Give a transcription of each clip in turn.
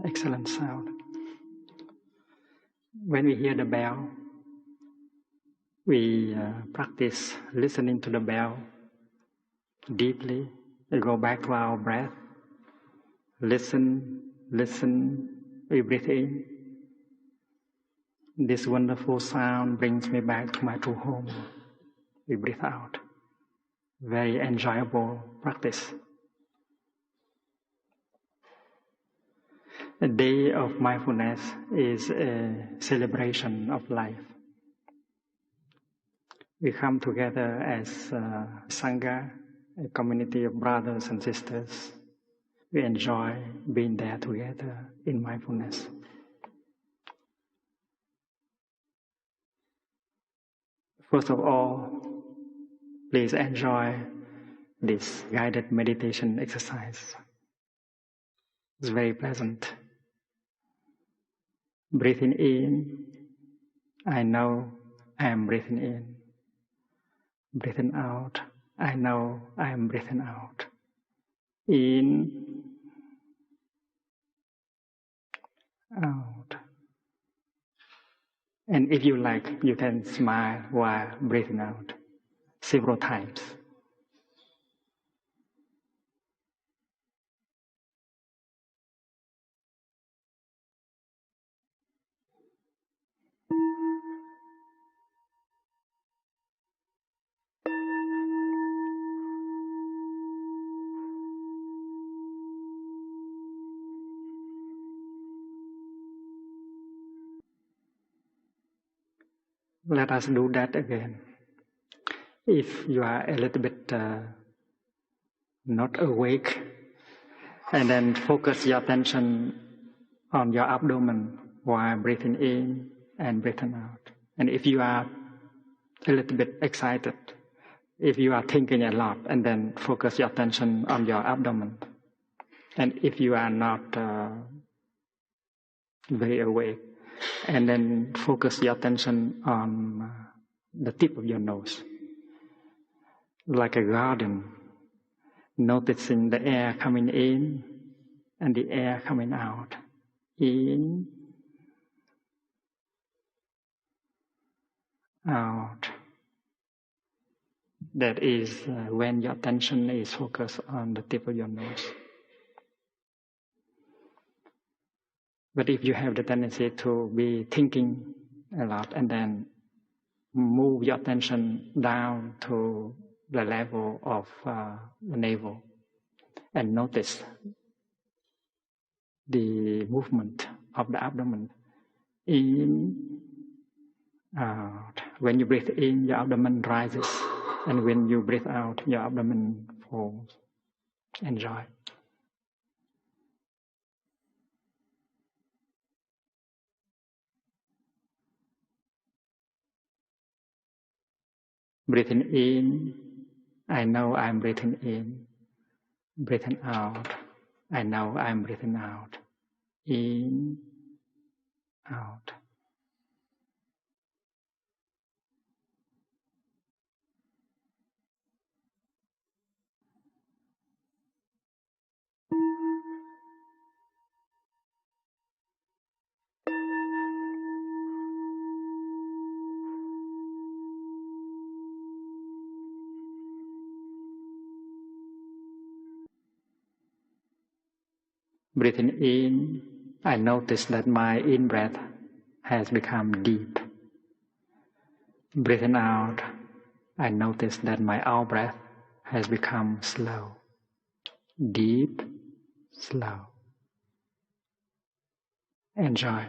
excellent sound. When we hear the bell, we practice listening to the bell deeply. We go back to our breath. Listen, we breathe in. This wonderful sound brings me back to my true home. We breathe out. Very enjoyable practice. A day of mindfulness is a celebration of life. We come together as Sangha, a community of brothers and sisters. We enjoy being there together in mindfulness. First of all, please enjoy this guided meditation exercise. It's very pleasant. Breathing in, I know I am breathing in. Breathing out, I know I am breathing out. In, out. And if you like, you can smile while breathing out several times. Let us do that again. If you are a little bit not awake, and then focus your attention on your abdomen while breathing in and breathing out. And if you are a little bit excited, if you are thinking a lot, and then focus your attention on your abdomen. And if you are not very awake, and then focus your attention on the tip of your nose. Like a garden, noticing the air coming in and the air coming out. In, out. That is when your attention is focused on the tip of your nose. But if you have the tendency to be thinking a lot and then move your attention down to the level of the navel and notice the movement of the abdomen. In, out. When you breathe in, your abdomen rises. And when you breathe out, your abdomen falls. Enjoy. Breathing in, I know I'm breathing in. Breathing out, I know I'm breathing out. In, out. Breathing in, I notice that my in-breath has become deep. Breathing out, I notice that my out-breath has become slow. Deep, slow. Enjoy.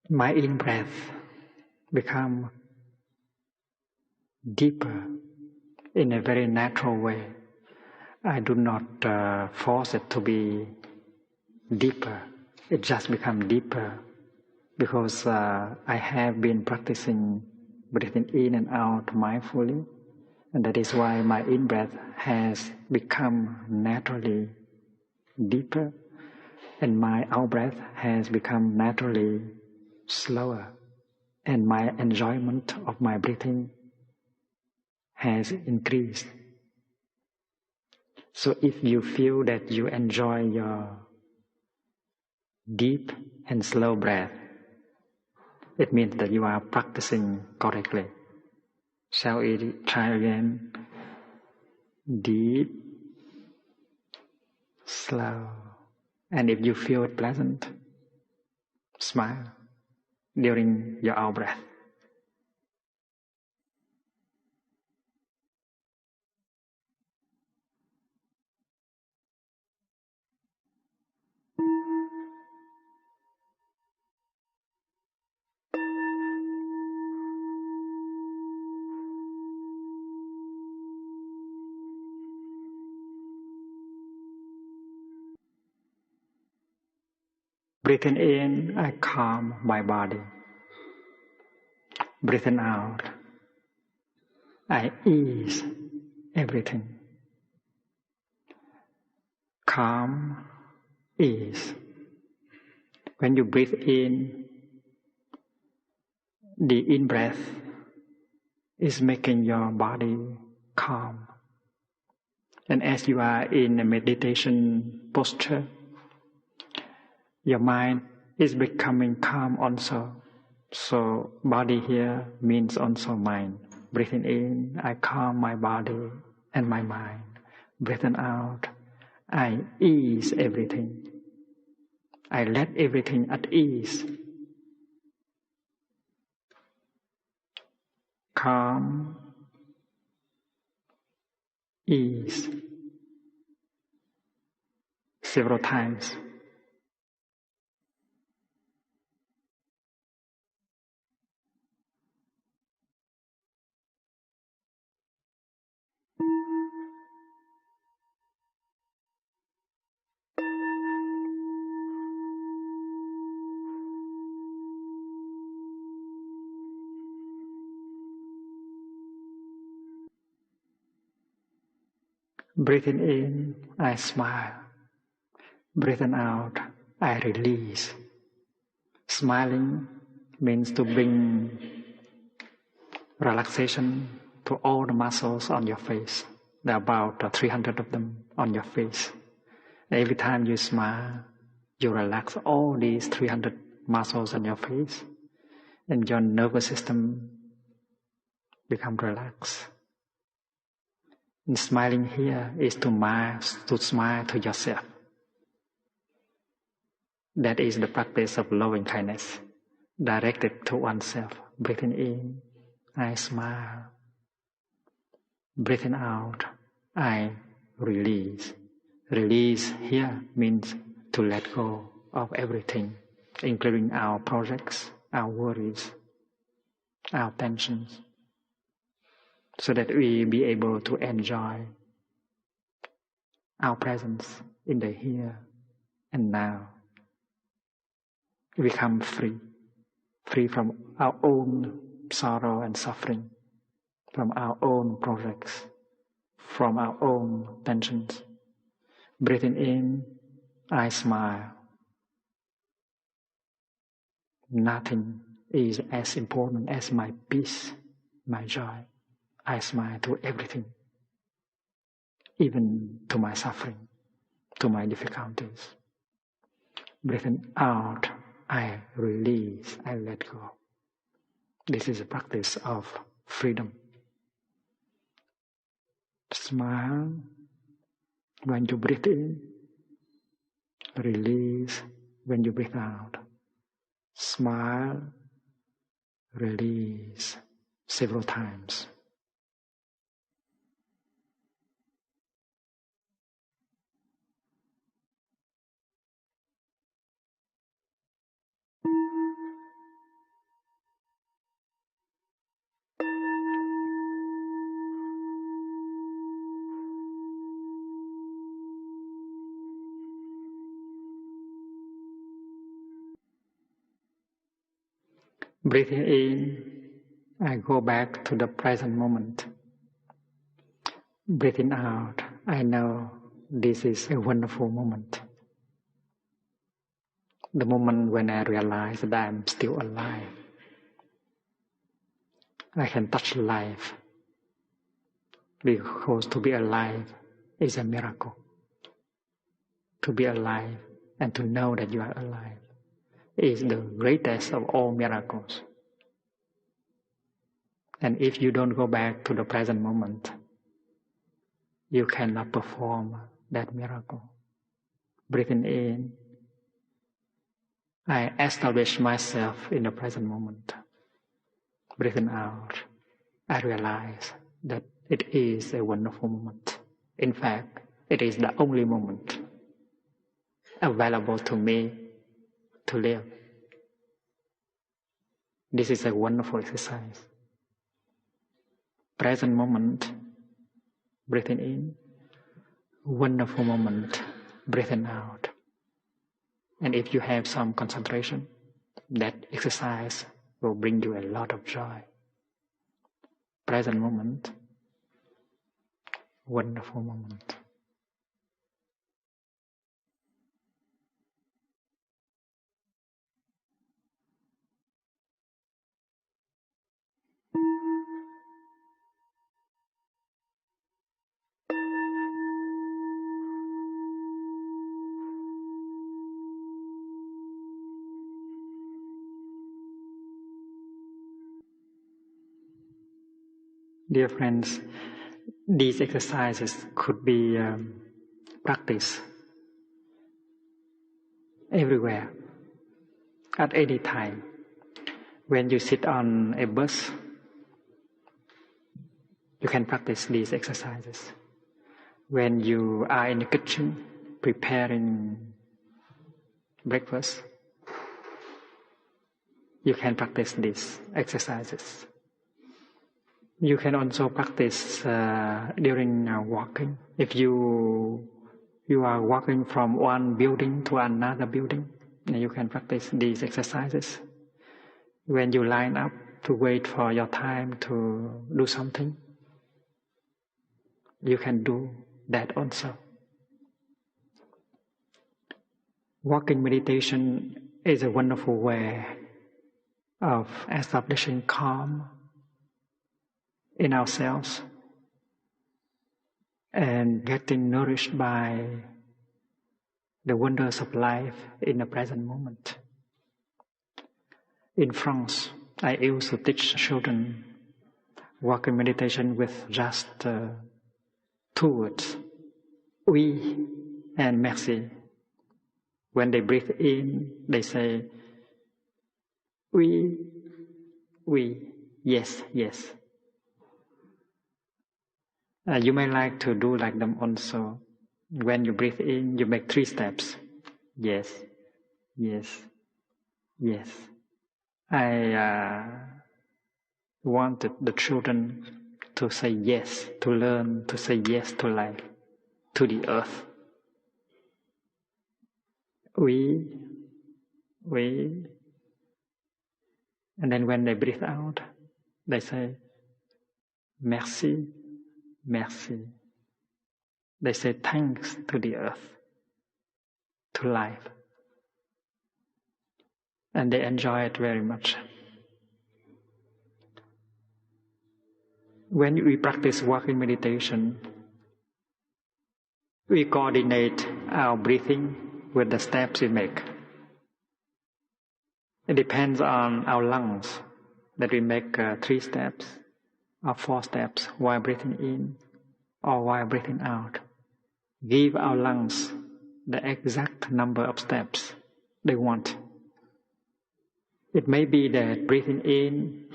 My in-breath become deeper in a very natural way. I do not force it to be deeper. It just becomes deeper because I have been practicing breathing in and out mindfully, and that is why my in-breath has become naturally deeper, and my out-breath has become naturally slower, and my enjoyment of my breathing has increased. So if you feel that you enjoy your deep and slow breath, it means that you are practicing correctly. Shall we try again? Deep, slow. And if you feel it pleasant, smile during your out breath. Breathing in, I calm my body. Breathing out, I ease everything. Calm, ease. When you breathe in, the in-breath is making your body calm. And as you are in a meditation posture, your mind is becoming calm also. So body here means also mind. Breathing in, I calm my body and my mind. Breathing out, I ease everything. I let everything at ease. Calm, ease. Several times. Breathing in, I smile. Breathing out, I release. Smiling means to bring relaxation to all the muscles on your face. There are about 300 of them on your face. Every time you smile, you relax all these 300 muscles on your face, and your nervous system becomes relaxed. And smiling here is to smile to yourself. That is the practice of loving kindness, directed to oneself. Breathing in, I smile. Breathing out, I release. Release here means to let go of everything, including our projects, our worries, our tensions, so that we be able to enjoy our presence in the here and now. We become free from our own sorrow and suffering, from our own projects, from our own tensions. Breathing in, I smile. Nothing is as important as my peace, my joy. I smile to everything, even to my suffering, to my difficulties. Breathing out, I release, I let go. This is a practice of freedom. Smile when you breathe in, release when you breathe out. Smile, release several times. Breathing in, I go back to the present moment. Breathing out, I know this is a wonderful moment. The moment when I realize that I'm still alive. I can touch life. Because to be alive is a miracle. To be alive and to know that you are alive is the greatest of all miracles. And if you don't go back to the present moment, you cannot perform that miracle. Breathing in, I establish myself in the present moment. Breathing out, I realize that it is a wonderful moment. In fact, it is the only moment available to me to live. This is a wonderful exercise. Present moment, breathing in. Wonderful moment, breathing out. And if you have some concentration, that exercise will bring you a lot of joy. Present moment, wonderful moment. Dear friends, these exercises could be practiced everywhere, at any time. When you sit on a bus, you can practice these exercises. When you are in the kitchen preparing breakfast, you can practice these exercises. You can also practice during walking. If you are walking from one building to another building, you can practice these exercises. When you line up to wait for your time to do something, you can do that also. Walking meditation is a wonderful way of establishing calm in ourselves and getting nourished by the wonders of life in the present moment. In France, I used to teach children walking meditation with just 2 words, oui and merci. When they breathe in, they say, oui, oui, yes, yes. You may like to do like them also. When you breathe in, you make 3 steps. Yes, yes, yes. I wanted the children to say yes, to learn to say yes to life, to the earth. We, and then when they breathe out, they say, merci, merci. They say thanks to the earth, to life. And they enjoy it very much. When we practice walking meditation, we coordinate our breathing with the steps we make. It depends on our lungs that we make 3 steps or 4 steps while breathing in or while breathing out. Give our lungs the exact number of steps they want. It may be that breathing in,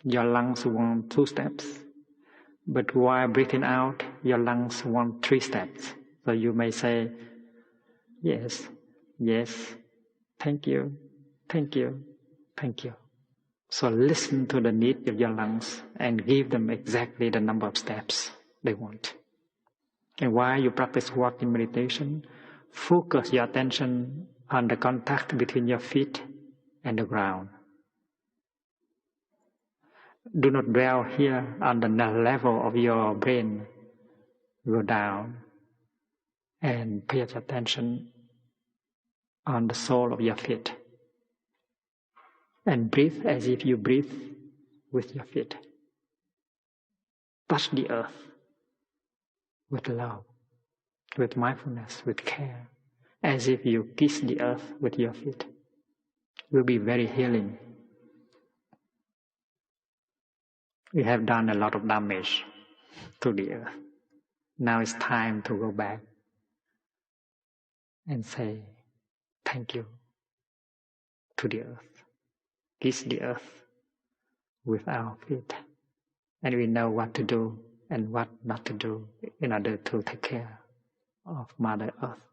your lungs want 2 steps, but while breathing out, your lungs want 3 steps. So you may say, yes, yes, thank you, thank you, thank you. So listen to the need of your lungs and give them exactly the number of steps they want. And while you practice walking meditation, focus your attention on the contact between your feet and the ground. Do not dwell here on the level of your brain. Go down and pay attention on the sole of your feet. And breathe as if you breathe with your feet. touch the earth with love, with mindfulness, with care, as if you kiss the earth with your feet. It will be very healing. We have done a lot of damage to the earth. Now it's time to go back and say thank you to the earth. Kiss the earth with our feet. And we know what to do and what not to do in order to take care of Mother Earth.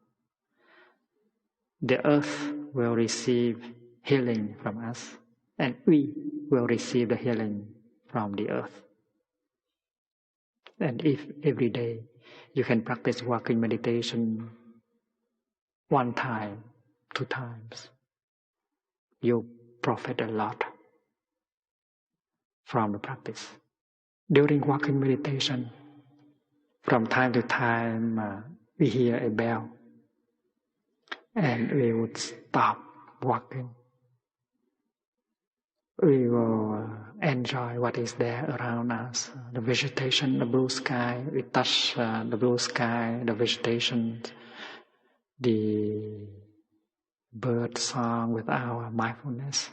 The earth will receive healing from us, and we will receive the healing from the earth. And if every day you can practice walking meditation 1 time, 2 times, you profit a lot from the practice. During walking meditation, from time to time, we hear a bell, and we would stop walking. We will enjoy what is there around us, the vegetation, the blue sky. We touch the blue sky, the vegetation, the bird song with our mindfulness.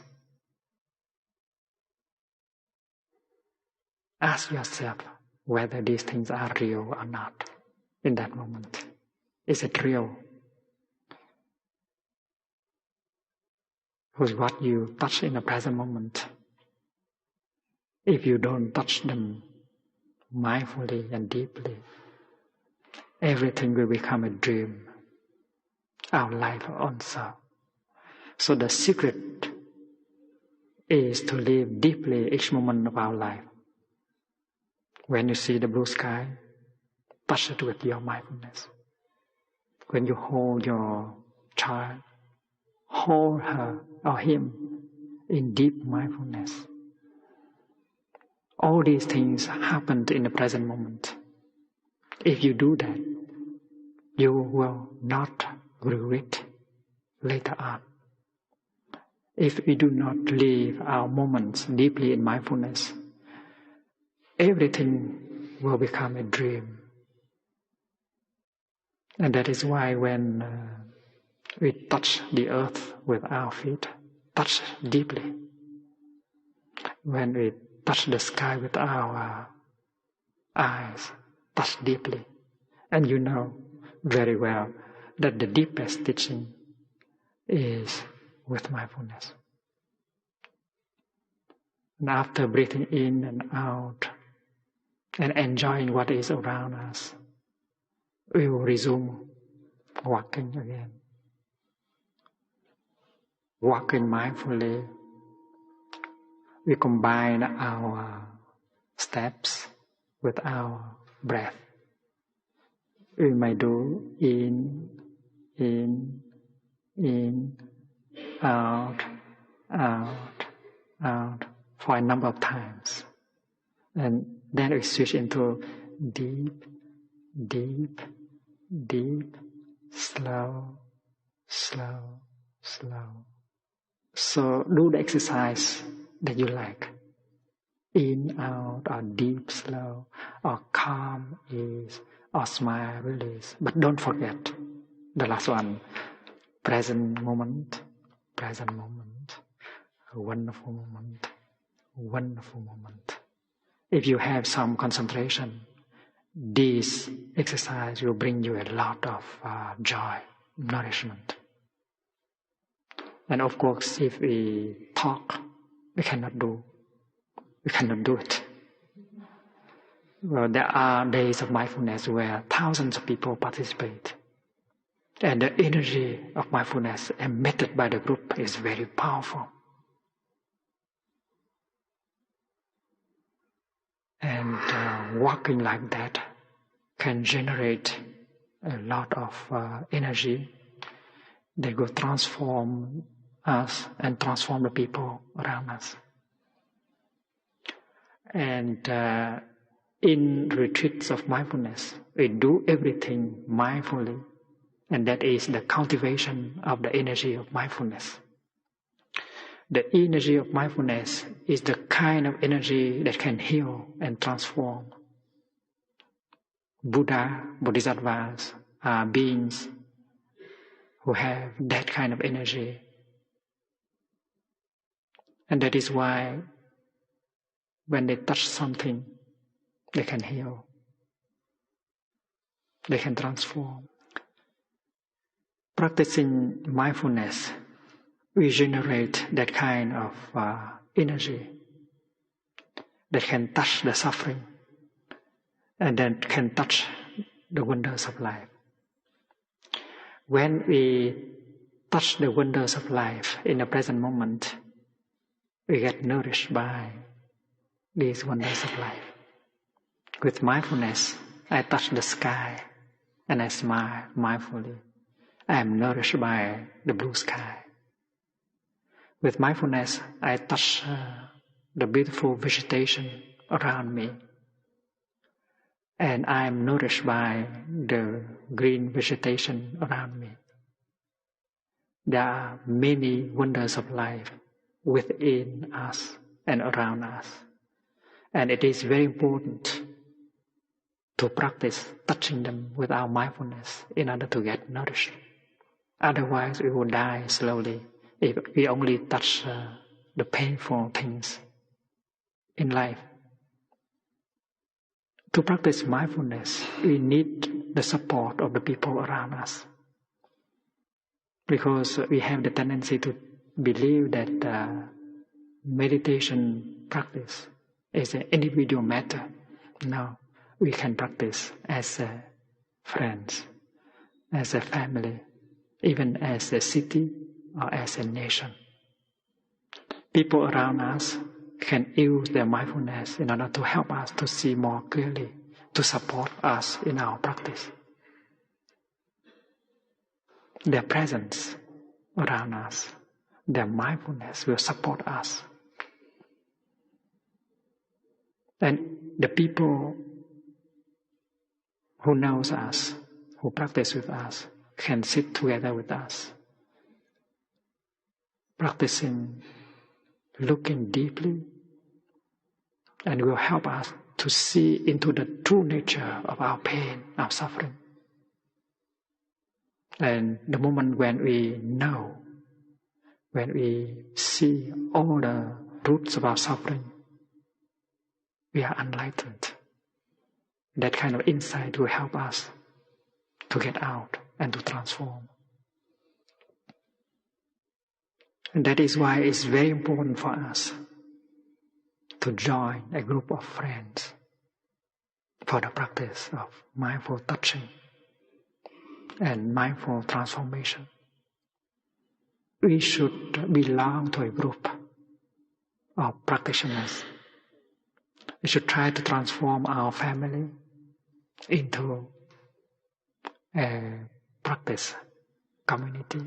Ask yourself whether these things are real or not in that moment. Is it real? Because what you touch in the present moment, if you don't touch them mindfully and deeply, everything will become a dream. Our life also. So the secret is to live deeply each moment of our life. When you see the blue sky, touch it with your mindfulness. When you hold your child, hold her or him in deep mindfulness. All these things happened in the present moment. If you do that, you will not regret later on. If we do not live our moments deeply in mindfulness, everything will become a dream. And that is why when we touch the earth with our feet, touch deeply. When we touch the sky with our eyes, touch deeply. And you know very well that the deepest teaching is with mindfulness. And after breathing in and out and enjoying what is around us, we will resume walking again. Walking mindfully, we combine our steps with our breath. We may do in, out, for a number of times. And then we switch into deep, deep, deep, slow, slow, slow. So do the exercise that you like. In, out, or deep, slow, or calm, ease, or smile, release. But don't forget the last one. Present moment, a wonderful moment, wonderful moment. If you have some concentration, this exercise will bring you a lot of joy, nourishment. And of course, if we talk, we cannot do it. Well, there are days of mindfulness where thousands of people participate. And the energy of mindfulness emitted by the group is very powerful. And walking like that can generate a lot of energy that will transform us and transform the people around us. And in retreats of mindfulness, we do everything mindfully, and that is the cultivation of the energy of mindfulness. The energy of mindfulness is the kind of energy that can heal and transform. Buddha, Bodhisattvas are beings who have that kind of energy. And that is why when they touch something, they can heal. They can transform. Practicing mindfulness, we generate that kind of energy that can touch the suffering and then can touch the wonders of life. When we touch the wonders of life in the present moment, we get nourished by these wonders of life. With mindfulness, I touch the sky and I smile mindfully. I am nourished by the blue sky. With mindfulness, I touch the beautiful vegetation around me. And I am nourished by the green vegetation around me. There are many wonders of life within us and around us. And it is very important to practice touching them with our mindfulness in order to get nourished. Otherwise, we will die slowly if we only touch the painful things in life. To practice mindfulness, we need the support of the people around us. Because we have the tendency to believe that meditation practice is an individual matter. No, we can practice as friends, as a family, even as a city or as a nation. People around us can use their mindfulness in order to help us to see more clearly, to support us in our practice. Their presence around us, their mindfulness will support us. And the people who knows us, who practice with us, can sit together with us, practicing, looking deeply, and will help us to see into the true nature of our pain, our suffering. And the moment when we know, when we see all the roots of our suffering, we are enlightened. That kind of insight will help us to get out and to transform. And that is why it's very important for us to join a group of friends for the practice of mindful touching and mindful transformation. We should belong to a group of practitioners. We should try to transform our family into a practice community.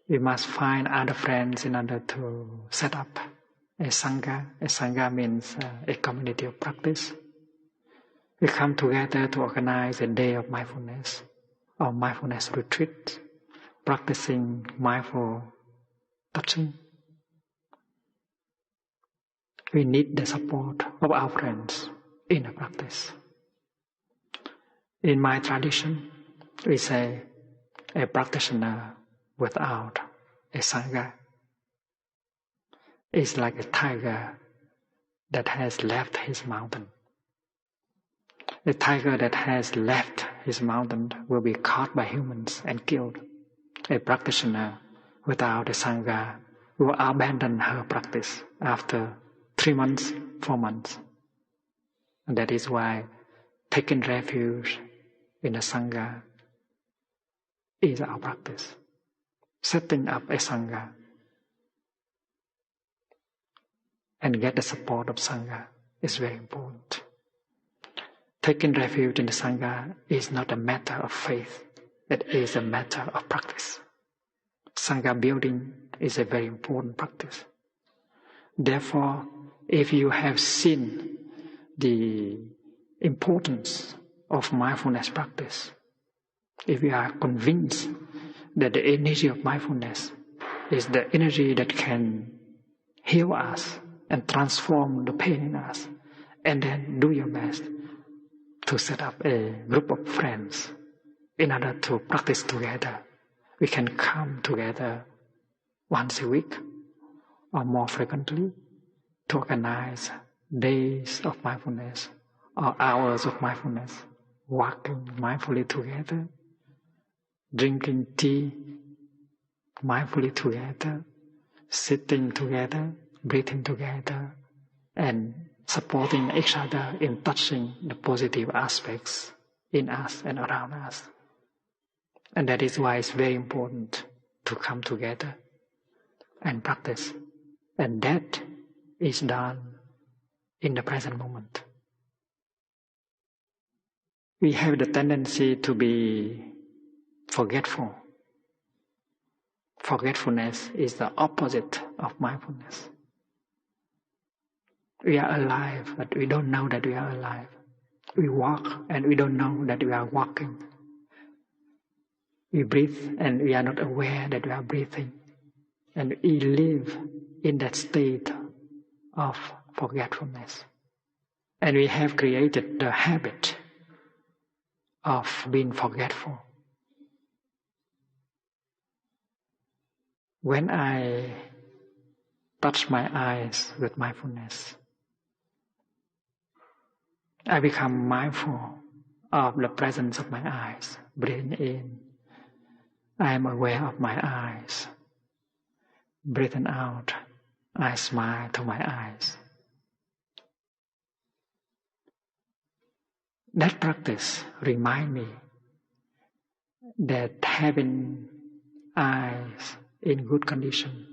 We must find other friends in order to set up a sangha. A sangha means a community of practice. We come together to organize a day of mindfulness or mindfulness retreat, practicing mindful touching. We need the support of our friends in the practice. In my tradition, we say a practitioner without a sangha is like a tiger that has left his mountain. The tiger that has left his mountain will be caught by humans and killed. A practitioner without a sangha will abandon her practice after 3 months, 4 months. And that is why taking refuge in a sangha is our practice. Setting up a sangha and get the support of sangha is very important. Taking refuge in the sangha is not a matter of faith, it is a matter of practice. Sangha building is a very important practice. Therefore, if you have seen the importance of mindfulness practice, if you are convinced that the energy of mindfulness is the energy that can heal us and transform the pain in us, and then do your best to set up a group of friends in order to practice together. We can come together once a week or more frequently to organize days of mindfulness or hours of mindfulness, walking mindfully together, drinking tea mindfully together, sitting together, breathing together, and supporting each other in touching the positive aspects in us and around us. And that is why it's very important to come together and practice. And that is done in the present moment. We have the tendency to be forgetful. Forgetfulness is the opposite of mindfulness. We are alive, but we don't know that we are alive. We walk and we don't know that we are walking. We breathe and we are not aware that we are breathing. And we live in that state of forgetfulness. And we have created the habit of being forgetful. When I touch my eyes with mindfulness, I become mindful of the presence of my eyes. Breathing in, I am aware of my eyes. Breathing out, I smile to my eyes. That practice reminds me that having eyes in good condition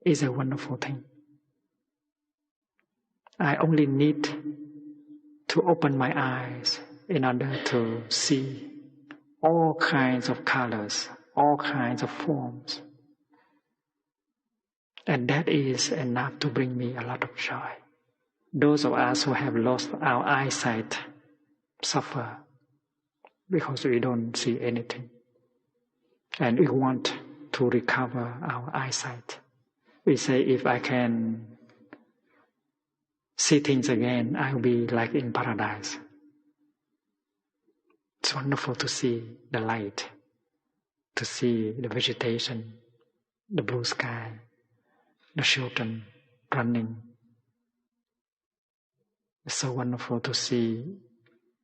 is a wonderful thing. I only need to open my eyes in order to see all kinds of colors, all kinds of forms. And that is enough to bring me a lot of joy. Those of us who have lost our eyesight suffer because we don't see anything. And we want to recover our eyesight. We say, if I can see things again, I'll be like in paradise. It's wonderful to see the light, to see the vegetation, the blue sky, the children running. It's so wonderful to see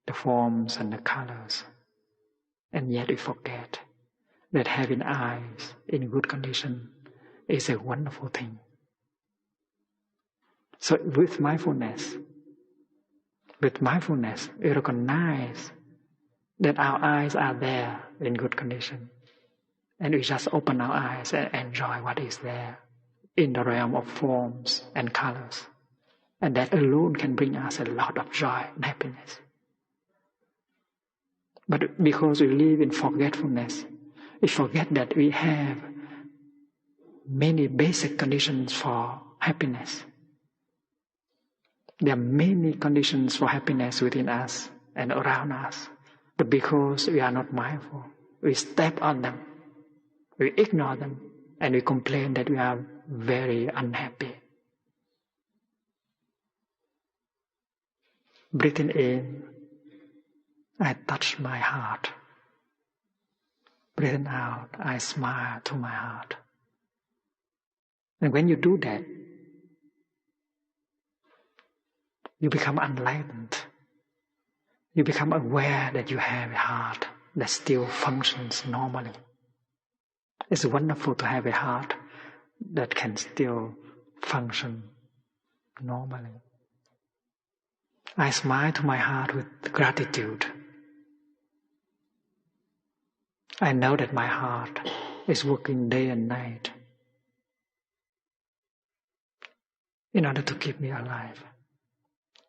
the forms and the colors. And yet we forget that having eyes in good condition is a wonderful thing. So with mindfulness, we recognize that our eyes are there in good condition. And we just open our eyes and enjoy what is there in the realm of forms and colors. And that alone can bring us a lot of joy and happiness. But because we live in forgetfulness, we forget that we have many basic conditions for happiness. There are many conditions for happiness within us and around us. But because we are not mindful, we step on them, we ignore them, and we complain that we are very unhappy. Breathing in, I touch my heart. Breathing out, I smile to my heart. And when you do that, you become enlightened. You become aware that you have a heart that still functions normally. It's wonderful to have a heart that can still function normally. I smile to my heart with gratitude. I know that my heart is working day and night in order to keep me alive.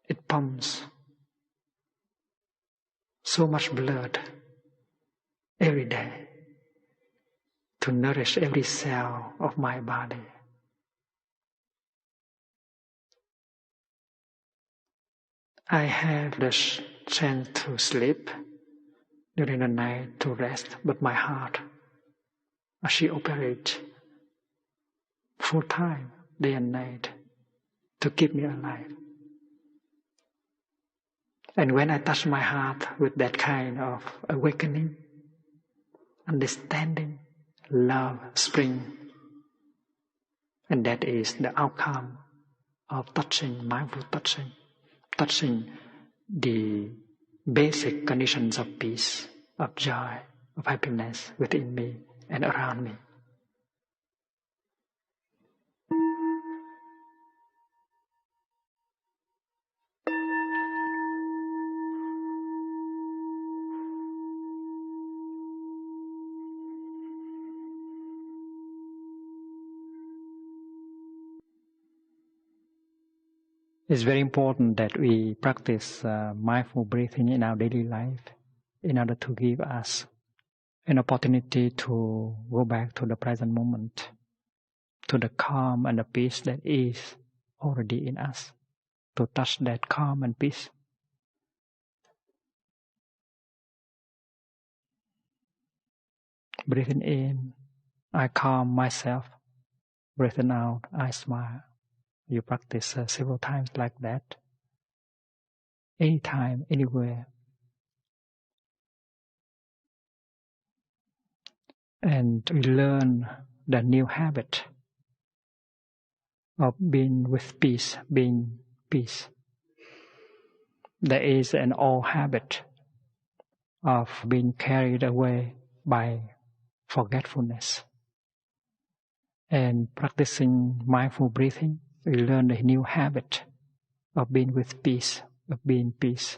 It pumps so much blood every day to nourish every cell of my body. I have the chance to sleep during the night to rest, but my heart, she operates full time, day and night, to keep me alive. And when I touch my heart with that kind of awakening, understanding, love, spring, and that is the outcome of touching, mindful touching, touching the basic conditions of peace, of joy, of happiness within me and around me. It's very important that we practice mindful breathing in our daily life in order to give us an opportunity to go back to the present moment, to the calm and the peace that is already in us, to touch that calm and peace. Breathing in, I calm myself. Breathing out, I smile. You practice several times like that. Anytime, anywhere. And we learn the new habit of being with peace, being peace. There is an old habit of being carried away by forgetfulness. And practicing mindful breathing, we learn a new habit of being with peace, of being peace,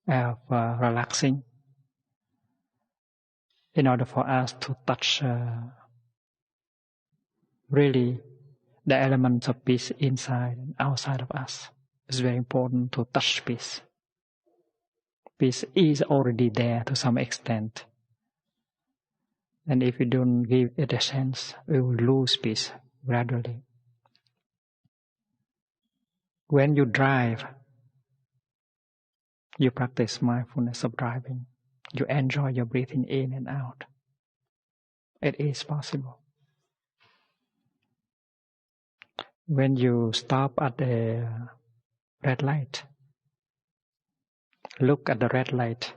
of relaxing, in order for us to touch really the elements of peace inside and outside of us. It's very important to touch peace. Peace is already there to some extent. And if we don't give it a chance, we will lose peace gradually. When you drive, you practice mindfulness of driving. You enjoy your breathing in and out. It is possible. When you stop at the red light, look at the red light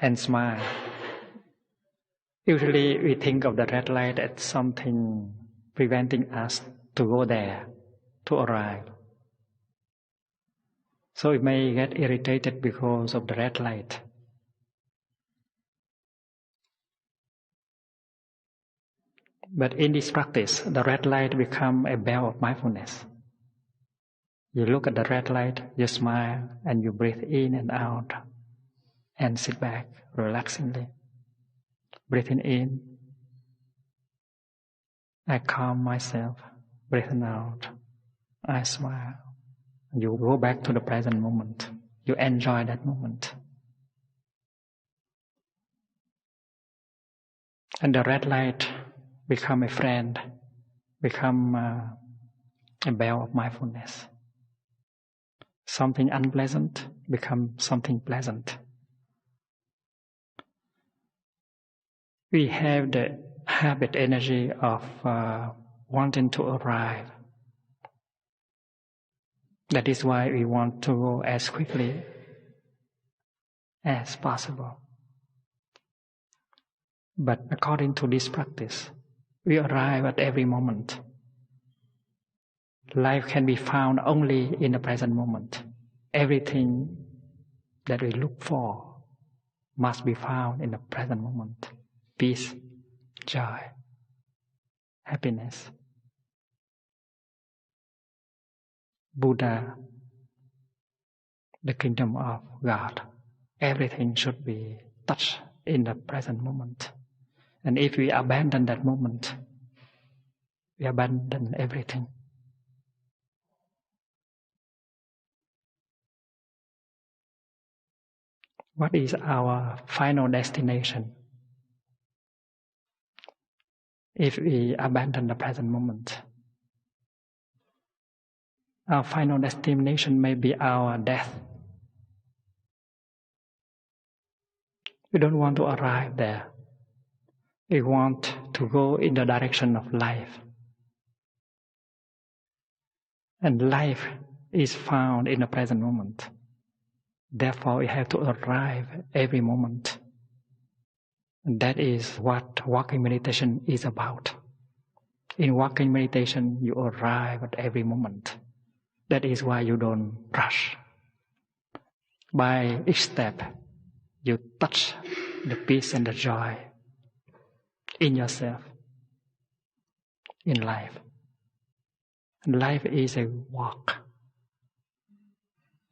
and smile. Usually we think of the red light as something preventing us to go there, to arrive. So we may get irritated because of the red light. But in this practice, the red light becomes a bell of mindfulness. You look at the red light, you smile, and you breathe in and out, and sit back relaxingly. Breathing in, I calm myself. Breathing out, I smile. You go back to the present moment. You enjoy that moment. And the red light become a friend, become a bell of mindfulness. Something unpleasant becomes something pleasant. We have the habit energy of wanting to arrive. That is why we want to go as quickly as possible. But according to this practice, we arrive at every moment. Life can be found only in the present moment. Everything that we look for must be found in the present moment. Peace, joy, happiness. Buddha, the kingdom of God. Everything should be touched in the present moment. And if we abandon that moment, we abandon everything. What is our final destination? If we abandon the present moment, our final destination may be our death. We don't want to arrive there. We want to go in the direction of life. And life is found in the present moment. Therefore, you have to arrive every moment. And that is what walking meditation is about. In walking meditation, you arrive at every moment. That is why you don't rush. By each step, you touch the peace and the joy in yourself, in life. Life is a walk.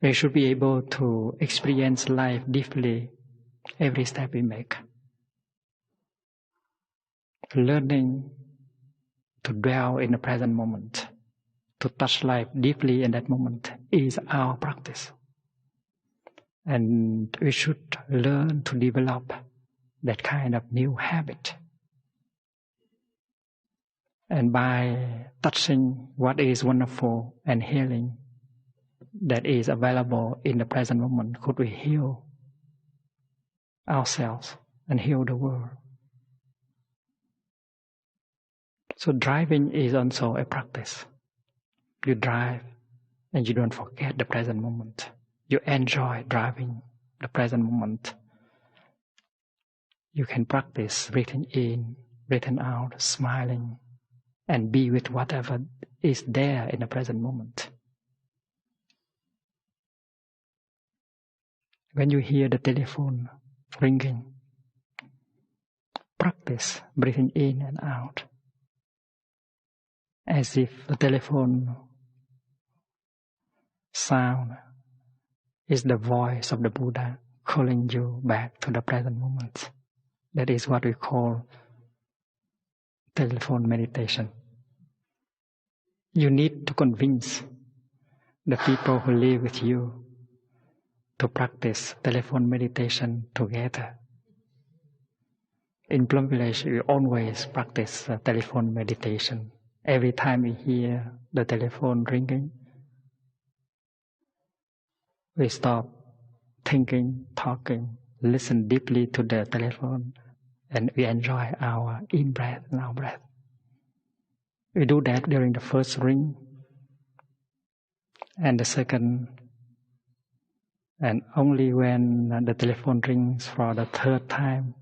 We should be able to experience life deeply every step we make. Learning to dwell in the present moment, to touch life deeply in that moment is our practice. And we should learn to develop that kind of new habit. And by touching what is wonderful and healing that is available in the present moment, could we heal ourselves and heal the world? So driving is also a practice. You drive and you don't forget the present moment. You enjoy driving the present moment. You can practice breathing in, breathing out, smiling, and be with whatever is there in the present moment. When you hear the telephone ringing, practice breathing in and out, as if the telephone sound is the voice of the Buddha calling you back to the present moment. That is what we call telephone meditation. You need to convince the people who live with you to practice telephone meditation together. In Plum Village, we always practice telephone meditation. Every time we hear the telephone ringing, we stop thinking, talking, listen deeply to the telephone, and we enjoy our in-breath and out-breath. We do that during the first ring, and the second, and only when the telephone rings for the third time,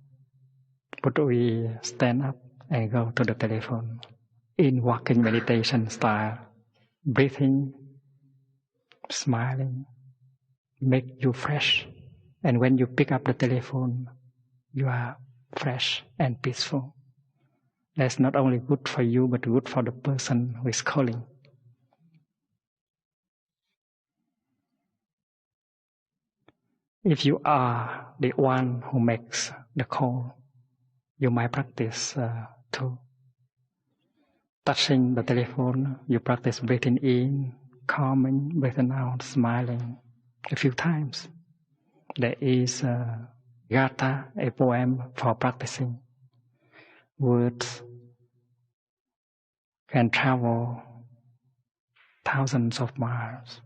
would we stand up and go to the telephone. In walking meditation style, breathing, smiling, make you fresh. And when you pick up the telephone, you are fresh and peaceful. That's not only good for you, but good for the person who is calling. If you are the one who makes the call, you might practice too. Touching the telephone, you practice breathing in, calming, breathing out, smiling a few times. There is Gatha, a poem for practicing. Words can travel thousands of miles.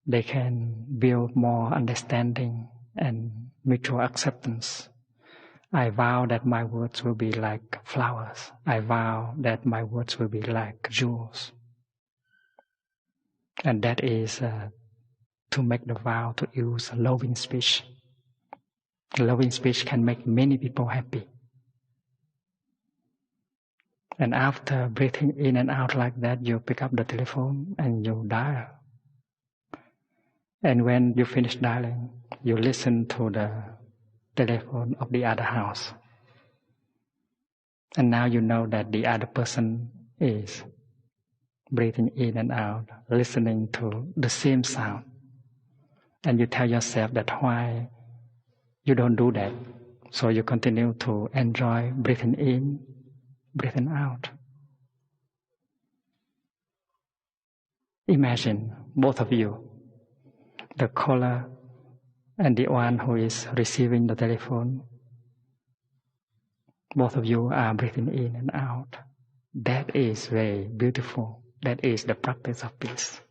They can build more understanding and mutual acceptance. I vow that my words will be like flowers. I vow that my words will be like jewels. And that is to make the vow to use loving speech. Loving speech can make many people happy. And after breathing in and out like that, you pick up the telephone and you dial. And when you finish dialing, you listen to the telephone of the other house. And now you know that the other person is breathing in and out, listening to the same sound. And you tell yourself that why you don't do that. So you continue to enjoy breathing in, breathing out. Imagine both of you, the caller and the one who is receiving the telephone. Both of you are breathing in and out. That is very beautiful. That is the practice of peace.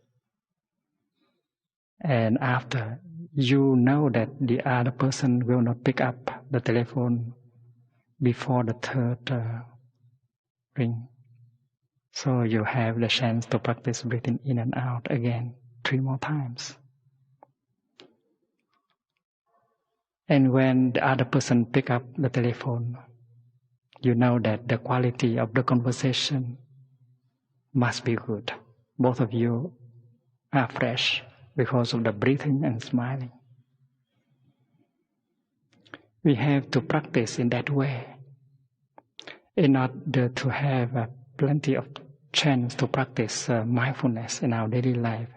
And after, you know that the other person will not pick up the telephone before the third ring. So you have the chance to practice breathing in and out again 3 more times. And when the other person pick up the telephone, you know that the quality of the conversation must be good. Both of you are fresh because of the breathing and smiling. We have to practice in that way in order to have plenty of chance to practice mindfulness in our daily life.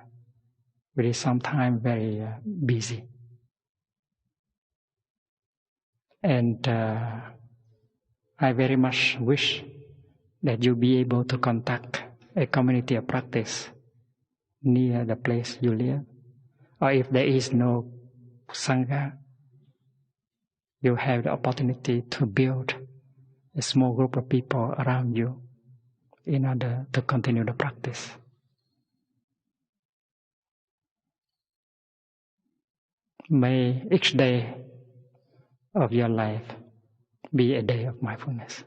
We is sometimes very busy. And I very much wish that you be able to contact a community of practice near the place you live. Or if there is no Sangha, you have the opportunity to build a small group of people around you in order to continue the practice. May each day of your life be a day of mindfulness.